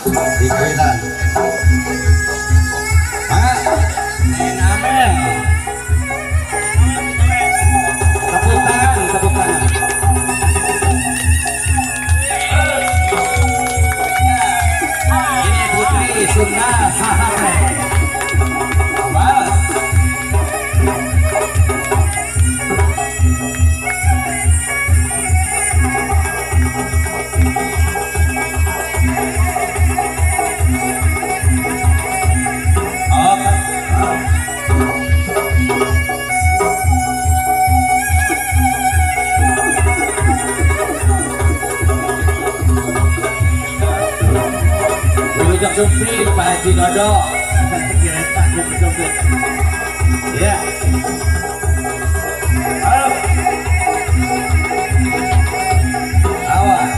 di Kwedan. Amel. Tepuk tangan, tepuk tangan. Ini putri Sunda Sahate. Awas. Wilujeng Sumpri Pak Haji Dodo. Kirain Pak Haji Sumpri. Ya. Awas. Awas.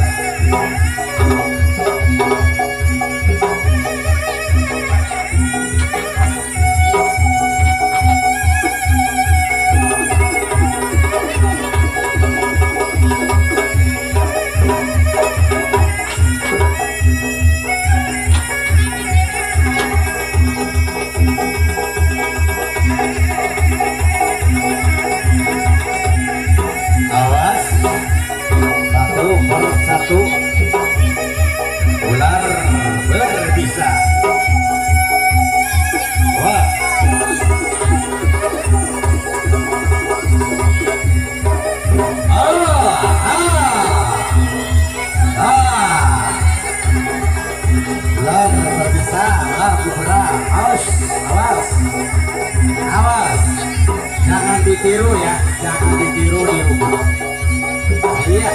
Satu ular berbisa. Wah. Ular berbisa, ular kubra. Awas, awas, awas. Jangan ditiru ya, jangan ditiru di rumah. Iya.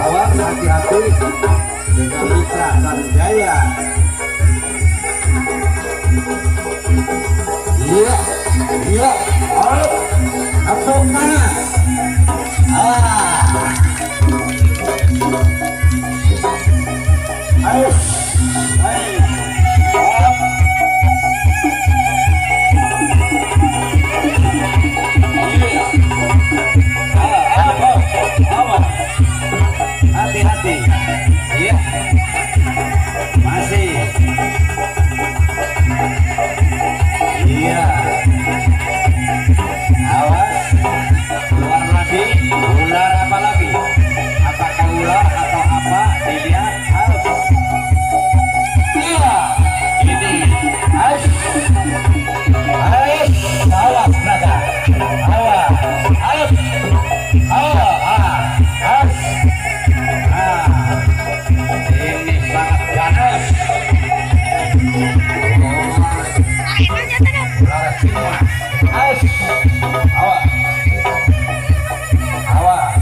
Awas, hati-hati dengan Rika dan Jaya. Iya, iya, ayo, tepuk tangan. Ayo, hati-hati, iya, masih, iya, awas, keluar lagi, ular apa lagi? Apakah ular atau apa? Dilihat, iya, ini, awas, awas, brother, awas, awas, ini sangat ganas. Awas, awas, awas.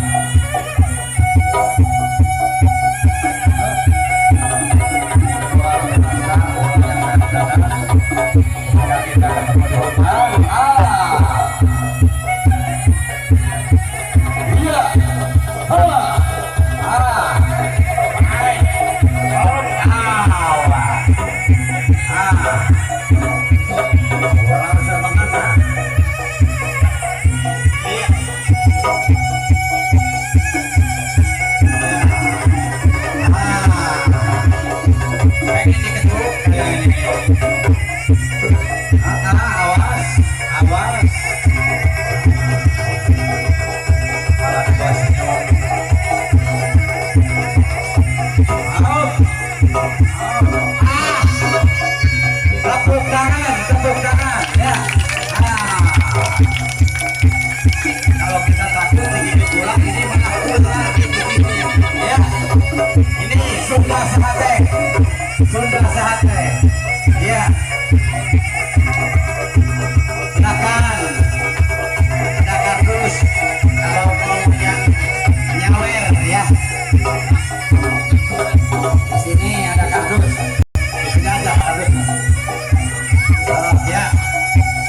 Kita ketemu di hutan. Iya. Tepuk tangan ya. Kalau kita takut digigit ular, ini menakut ya. Ini Sunda Sahate, Sunda Sahate ya. Silakan, ada kardus kalau mau yang nyawer ya. Di sini ada kardus, di sini aja kardusnya. Ya,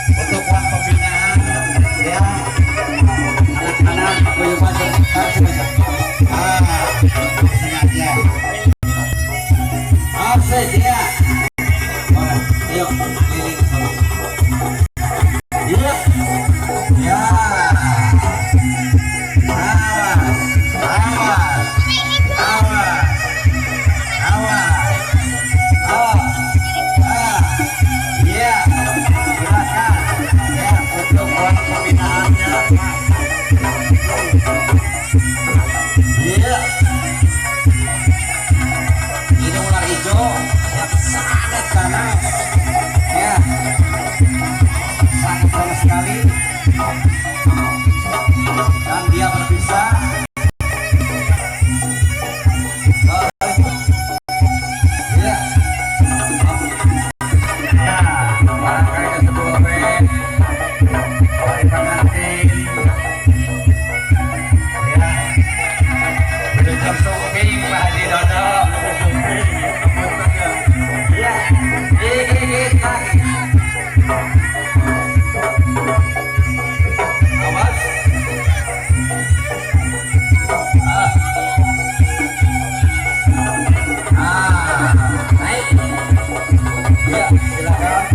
untuk uang pembinaan ya, anak-anak paguyuban di sini aja. Asik ya. sekali dan dia berpisah. Ya, barangkali ke sebuah band dari pengantin. Ya, berujung sumping Pak Haji Dodo. Ya, gigit lagi. Awas. Naik. Ya, silakan.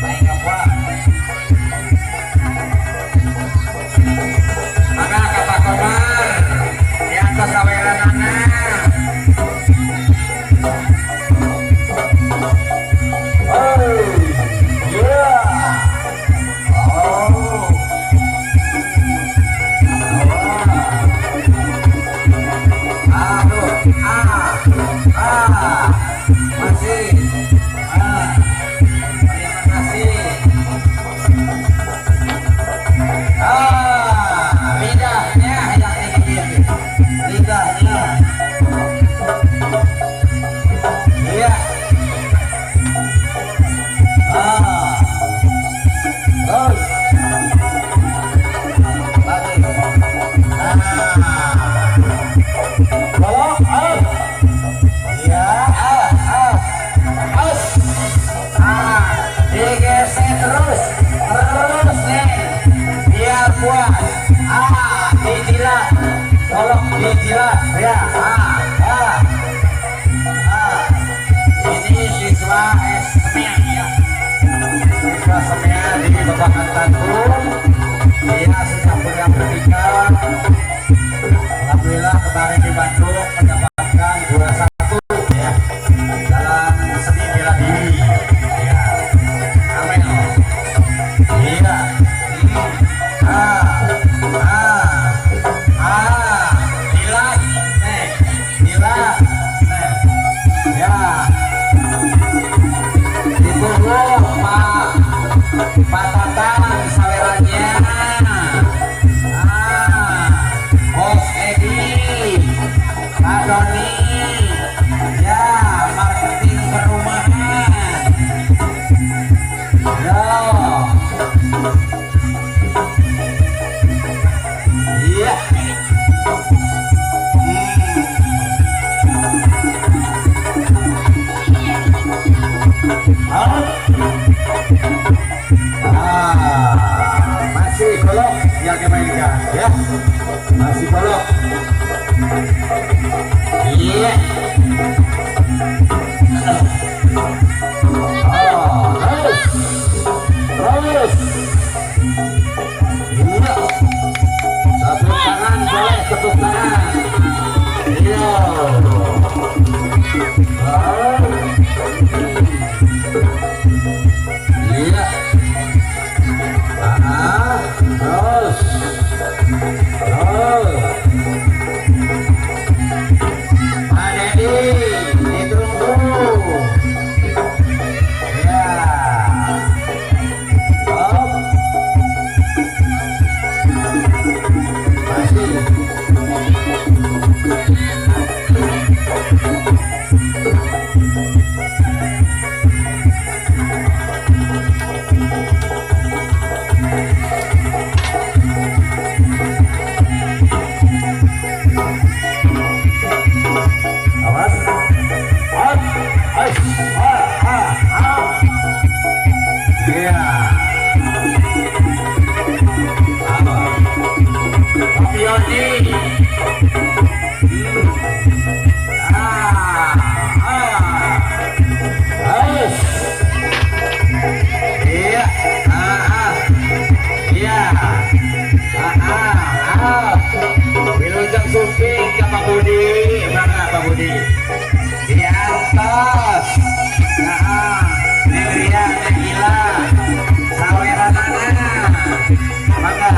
Naik apa? Maka kata Komar di atas saweran anak. Dijilat ya. Ini siswa SMEA ya. Siswa SMEA di Babakan Tanjung. Dia sudah kuliah pendidikan. Alhamdulillah kemarin di Bandung mendapatkan juara 1 ya dalam seni bela diri. Ya. Amin. Iya. Pak Tatang sawerannya. Bos Edi, Pak Doni, ya marketing perumahan. Yo. Iya. Masih golok yang dimainkan ya, masih golok. Iya. Terus iya, satu tangan boleh, tepuk tangan. Iya. Iya. Terus. Pak Dedi, ditunggu. Ya. Masih. Wilujeng Suping ke Pak Budi, mana Pak Budi? Di atas. Nelia, Negila, saweran mana? Maka,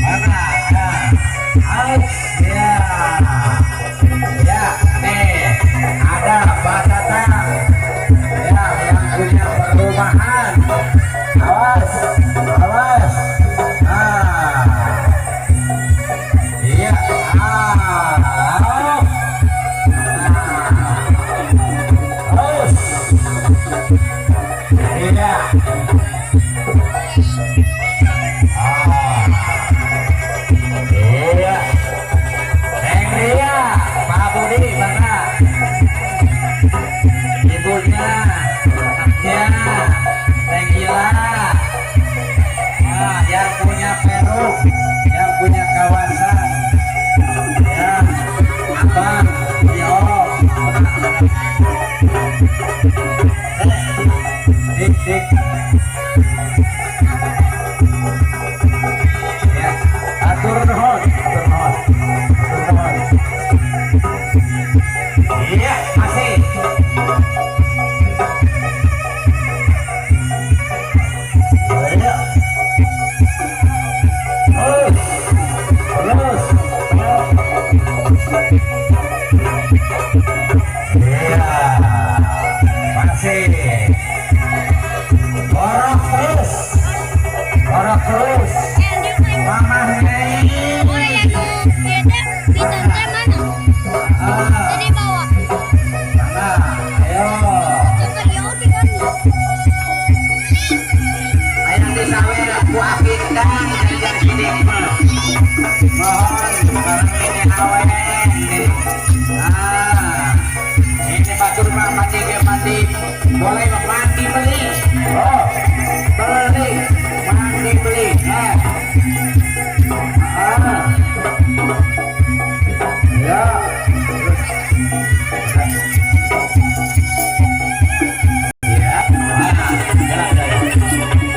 mana? Ya. tahan. Awas, awas. Iya. Terus. Iya. Iya. Neng Ria, Pak Budi mana? Ibunya, anaknya, Neng Ila. Yang punya peruk, yang punya kawasan, ya, abang, yo, dik, dik, ya, atur nuhun, atur nuhun, atur nuhun. Iya, masih. Iya. Terus, iya, masih, borok terus, mama Neng, ayo, ayam disawer, buah bintang, jajan sidik mah. Mohon barang ini awen nih. Ini batur mah mandi ke mandi, boleh mandi beli. Oh, beli, mandi beli. Ya. Ya.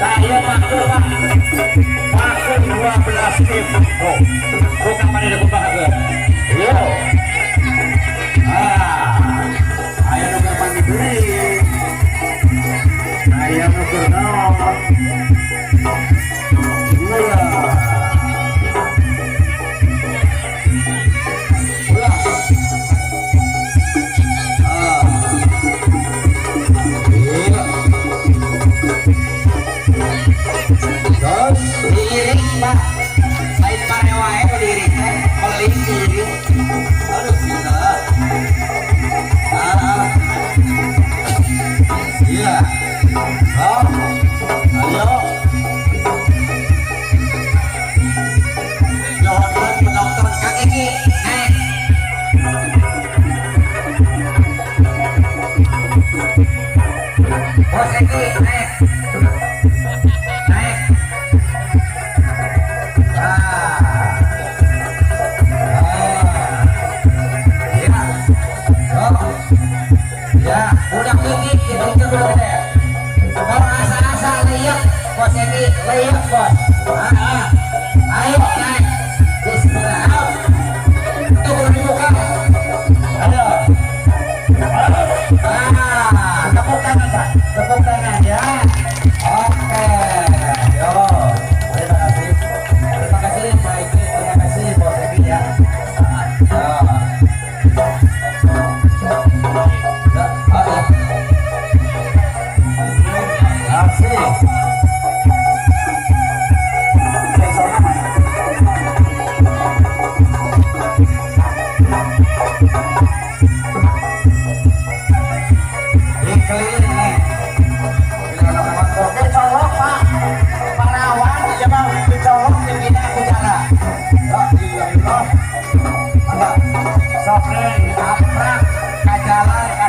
Nah, iya batur mah. Pakai 12 tim. Oh, bukan pada dekumpah ke. Yo. Ayo nuker mandi beli. Ayo nuker naon. Iya. Ulah. Iya. Terus diiring Pak. Lain pare wae diiring teh, meling diiring. Aduh gila. Iya. Oh. Ayo. Johan penonton kaki ki. Bos Eki, naik. Naik. Ya, udah titik gitu dulu deh. Kalau asa-asa lihat bos ini lihat bos. Ayo naik. Bismillah. Tunggu dibuka. Ayo. Tepuk tangan Pak. Tepuk tangan ya. Oke. Yo. Terima kasih. Terima kasih Pak Eki. Terima kasih bos ini ya.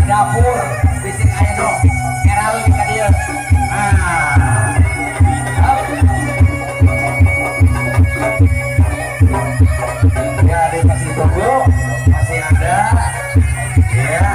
Dapur bising aya dong keralin ka dieu. Ya dikasih tunggu masih ada ya.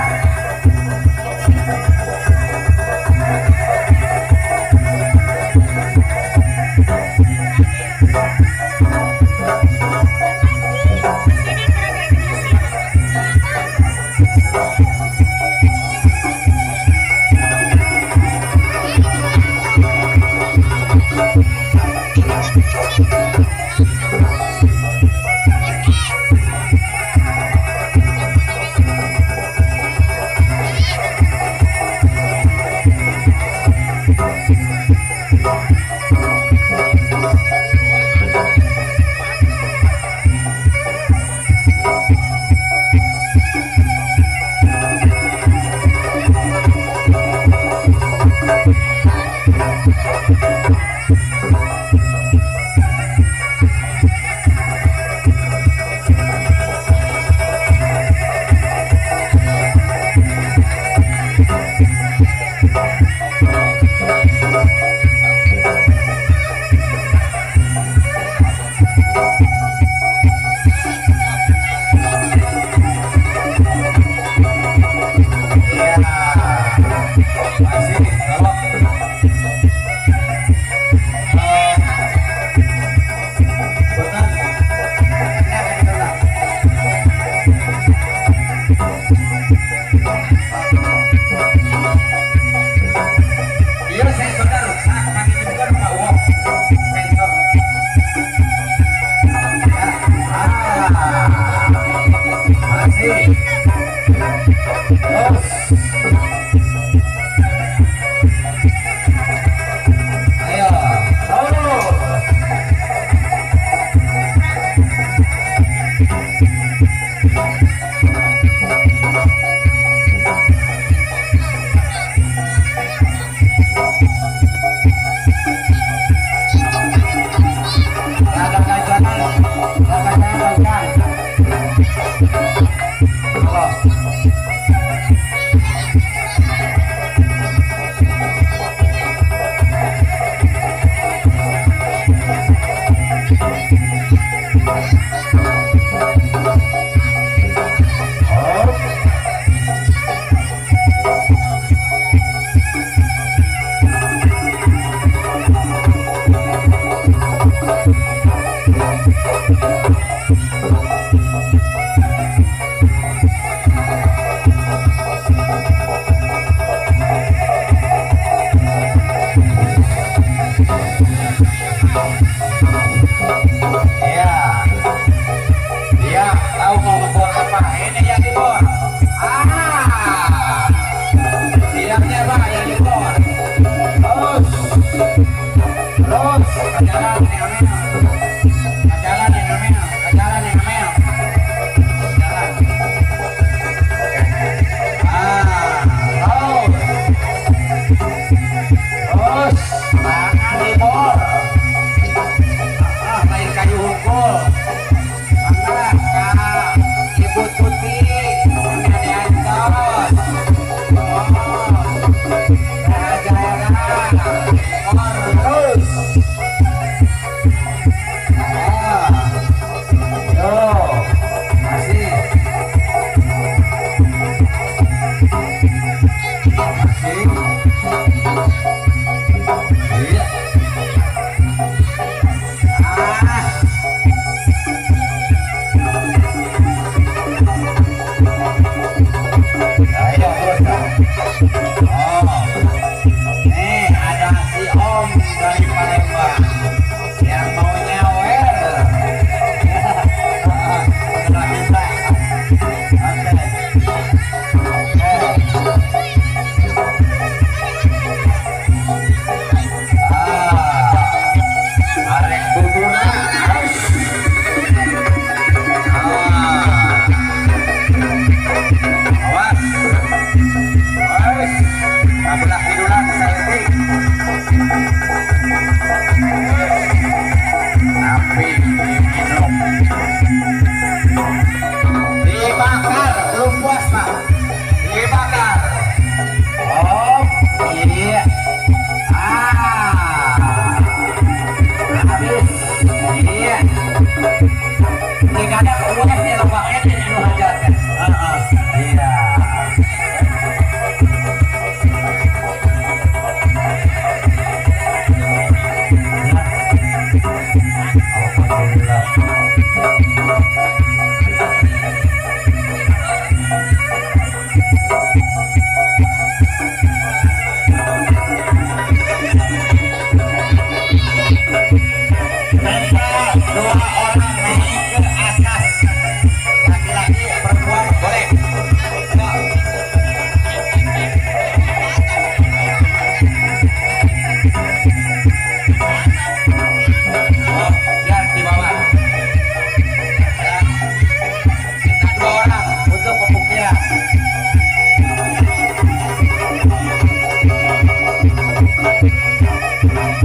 Ini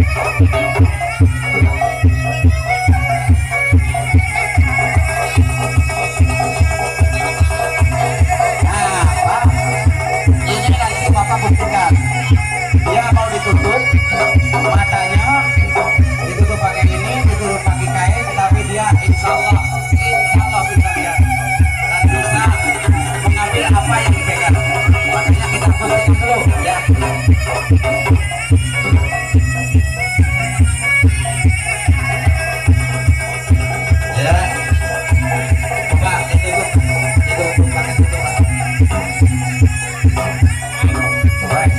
nanti Bapak buktikan. Dia mau ditutup matanya, ditutup pakai ini, ditutup pakai kain, tapi dia insya Allah bisa lihat dan bisa mengambil apa yang dipegang. Makanya kita buktikan dulu ya. Ya, coba ditutup pakai tutup. Baik.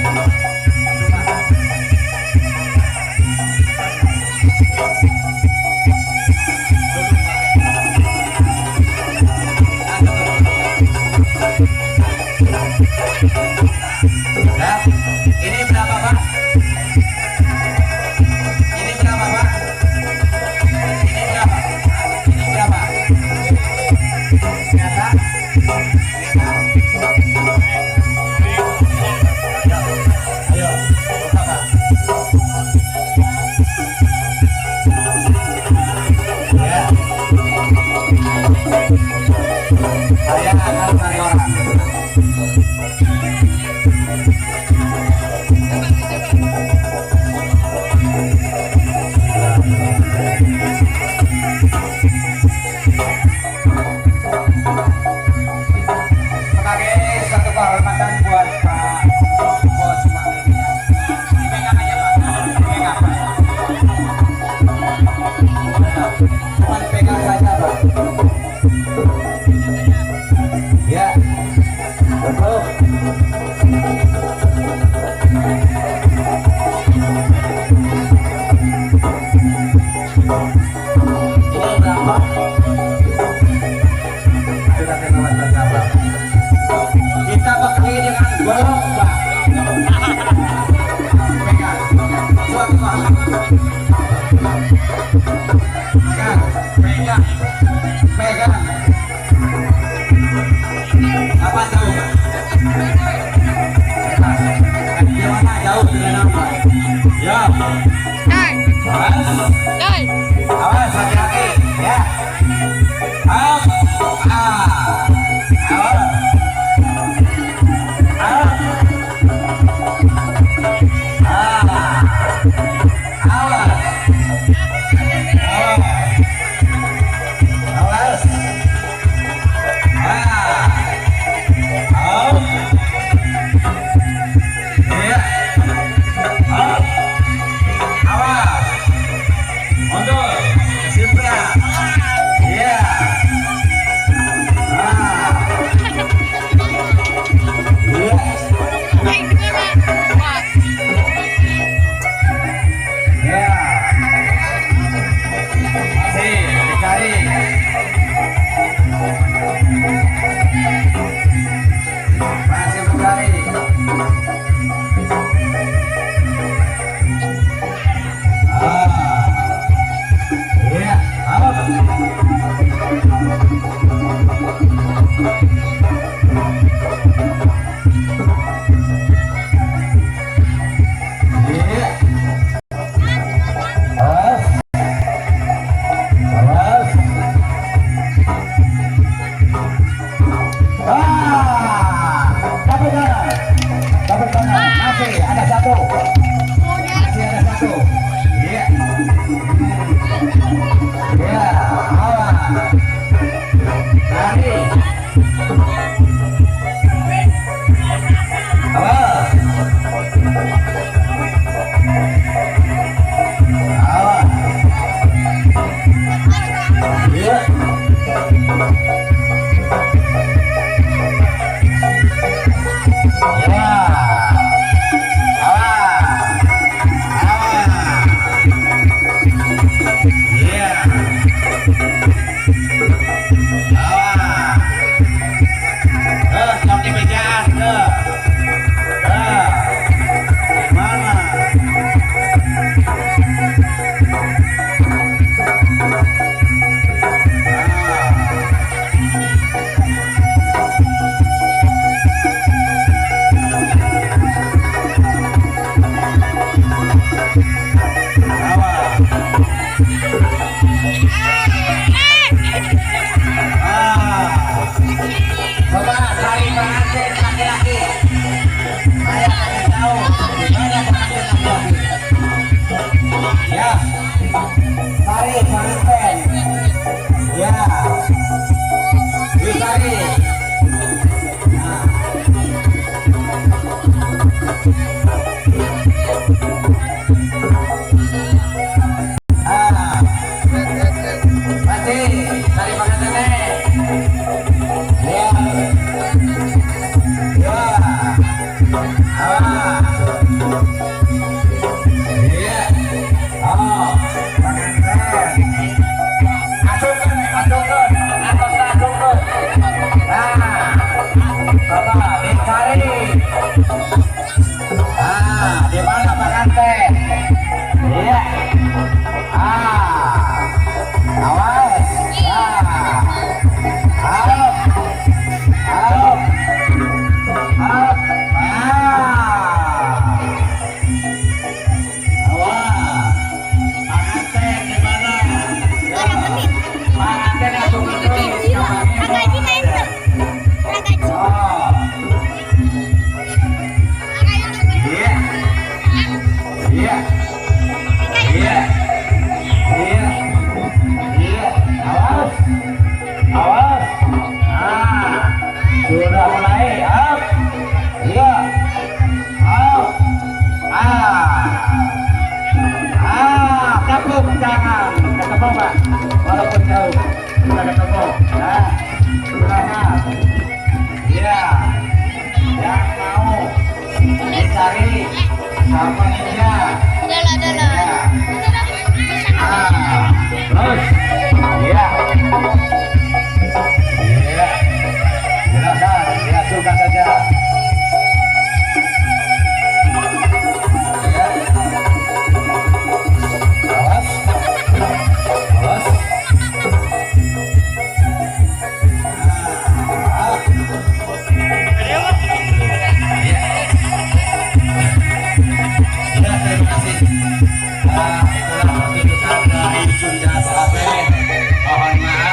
Nah, ini berapa Pak? Ini berapa Pak? Ini berapa? Ini berapa? Nyata? Ayo, buka Pak. Ya. Saya akan cari orang. Sebagai satu kehormatan buat Pak Bos ini ya. Dipegang aja Pak. Dipegang Pak. Cuma pegang saja Pak. Ya. Betul. Ini berapa? Sudah terlewat berapa? Kita bekali dengan golok Pak. Pegang. Suatu Pak. Pegang. Pegang. Apa jauh Pak? Gimana jauh dengan apa? Ya. Awas hati-hati ya. Up. Awas. Coba cari pengantin laki-laki. Saya pengen tahu di mana pengantin laki-laki. Ya, cari pengantin. Ya, dicari. Nah. Masih cari pengantinnya. Ya, ya, iya, oh, pengantin. Acungkan, acungkan, atas acungkan. Nah, coba dicari. Di mana pengantin? Iya. Awas. Harap. Harap. Harap. Awas. Pengantin di mana? Pengantin acungkan terus. Oh. Iya. Iya. Iya. Iya. Iya. Awas. Awas. Sudah mulai. Up. Iya. Up. Tepuk tangan. Ketemu Pak. Walaupun jauh. Sudah ketemu. Selamat. Iya. Yang mau dicari sama ninja. Terus, iya, iya, silakan, ya suka saja. Ya. Awas, awas. Ya, terima kasih. Itulah